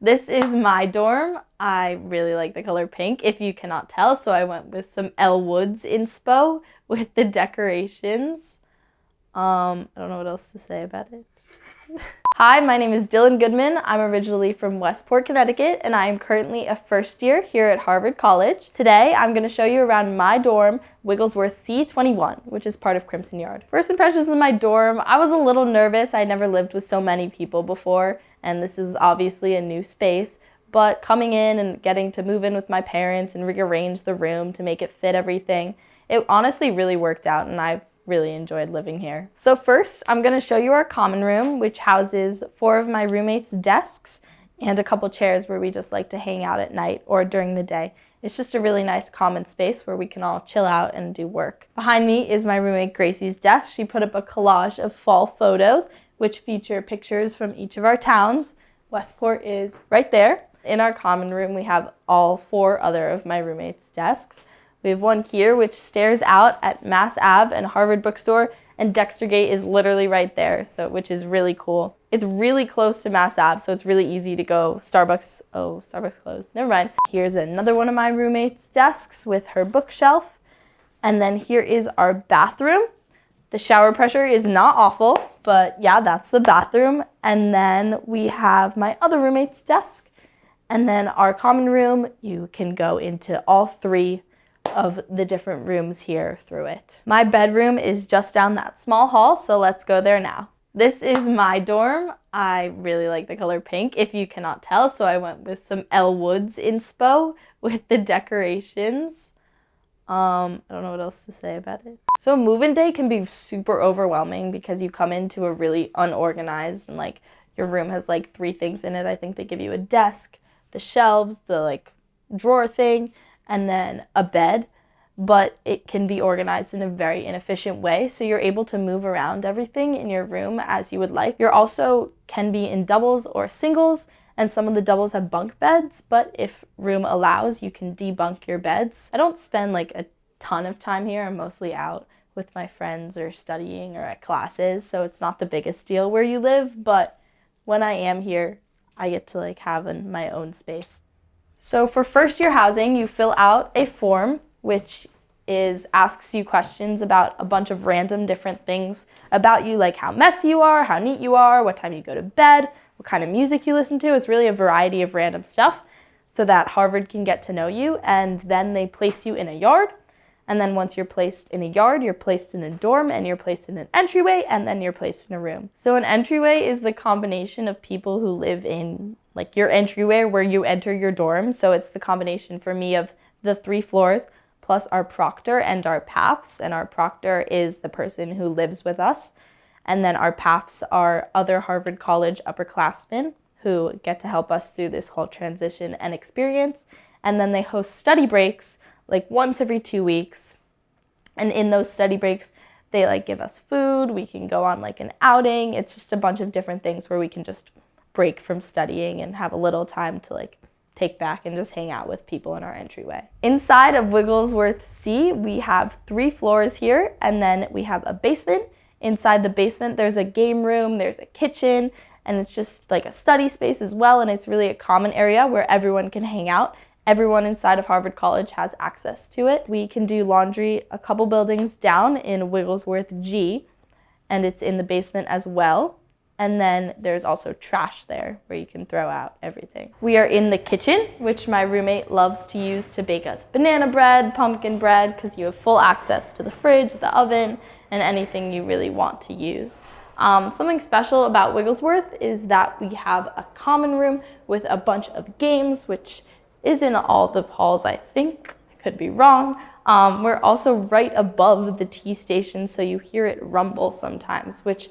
This is my dorm. I really like the color pink, if you cannot tell, so I went with some Elle Woods inspo with the decorations. I don't know what else to say about it. Hi, my name is Goodman. I'm originally from Westport, Connecticut, and I am currently a first year here at Harvard College. Today, I'm going to show you around my dorm, Wigglesworth C21, which is part of Crimson Yard. First impressions of my dorm, I was a little nervous. I never lived with so many people before, and this is obviously a new space. But coming in and getting to move in with my parents and rearrange the room to make it fit everything, it honestly really worked out, and I've really enjoyed living here. So first, I'm going to show you our common room, which houses 4 of my roommates' desks and a couple chairs where we just like to hang out at night or during the day. It's just a really nice common space where we can all chill out and do work. Behind me is my roommate Gracie's desk. She put up a collage of fall photos, which feature pictures from each of our towns. Westport is right there. In our common room, we have all 4 other of my roommates' desks. We have one here which stares out at Mass Ave and Harvard Bookstore, and Dexter Gate is literally right there, which is really cool. It's really close to Mass Ave, so it's really easy to go. Starbucks, oh, Starbucks closed, never mind. Here's another one of my roommates' desks with her bookshelf. And then here is our bathroom. The shower pressure is not awful, but yeah, that's the bathroom. And then we have my other roommate's desk. And then our common room, you can go into all 3 of the different rooms here through it. My bedroom is just down that small hall, so let's go there now. This is my dorm. I really like the color pink, if you cannot tell, so I went with some Elle Woods inspo with the decorations. I don't know what else to say about it. So move-in day can be super overwhelming because you come into a really unorganized and like your room has like 3 things in it. I think they give you a desk, the shelves, the like drawer thing, and then a bed, but it can be organized in a very inefficient way, so you're able to move around everything in your room as you would like. You're also can be in doubles or singles, and some of the doubles have bunk beds, but if room allows, you can debunk your beds. I don't spend like a ton of time here. I'm mostly out with my friends or studying or at classes, so it's not the biggest deal where you live, but when I am here, I get to like have my own space. So for first year housing, you fill out a form which asks you questions about a bunch of random different things about you, like how messy you are, how neat you are, what time you go to bed, what kind of music you listen to. It's really a variety of random stuff so that Harvard can get to know you, and then they place you in a yard. And then once you're placed in a yard, you're placed in a dorm, and you're placed in an entryway, and then you're placed in a room. So an entryway is the combination of people who live in like your entryway where you enter your dorm. So it's the combination for me of the 3 floors plus our proctor and our PAFs. And our proctor is the person who lives with us. And then our PAFs are other Harvard College upperclassmen who get to help us through this whole transition and experience. And then they host study breaks like once every 2 weeks. And in those study breaks, they like give us food. We can go on like an outing. It's just a bunch of different things where we can just break from studying and have a little time to like take back and just hang out with people in our entryway. Inside of Wigglesworth C, we have 3 floors here, and then we have a basement. Inside the basement, there's a game room, there's a kitchen, and it's just like a study space as well, and it's really a common area where everyone can hang out. Everyone inside of Harvard College has access to it. We can do laundry a couple buildings down in Wigglesworth G, and it's in the basement as well. And then there's also trash there where you can throw out everything. We are in the kitchen, which my roommate loves to use to bake us banana bread, pumpkin bread, because you have full access to the fridge, the oven, and anything you really want to use. Something special about Wigglesworth is that we have a common room with a bunch of games, which is in all the halls, I think. I could be wrong. We're also right above the T station, so you hear it rumble sometimes, which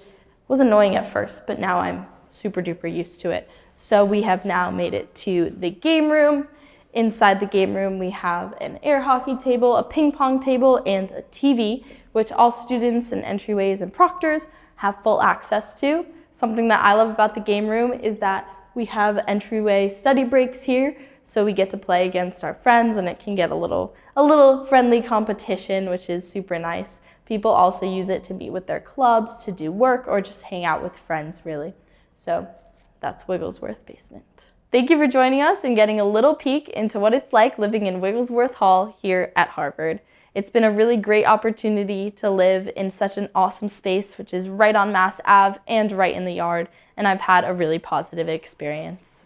was annoying at first, but now I'm super duper used to it. So we have now made it to the game room. Inside the game room, we have an air hockey table, a ping pong table, and a TV, which all students and entryways and proctors have full access to. Something that I love about the game room is that we have entryway study breaks here, so we get to play against our friends, and it can get a little friendly competition, which is super nice. People also use it to meet with their clubs, to do work, or just hang out with friends, really. So that's Wigglesworth Basement. Thank you for joining us and getting a little peek into what it's like living in Wigglesworth Hall here at Harvard. It's been a really great opportunity to live in such an awesome space, which is right on Mass Ave and right in the yard, and I've had a really positive experience.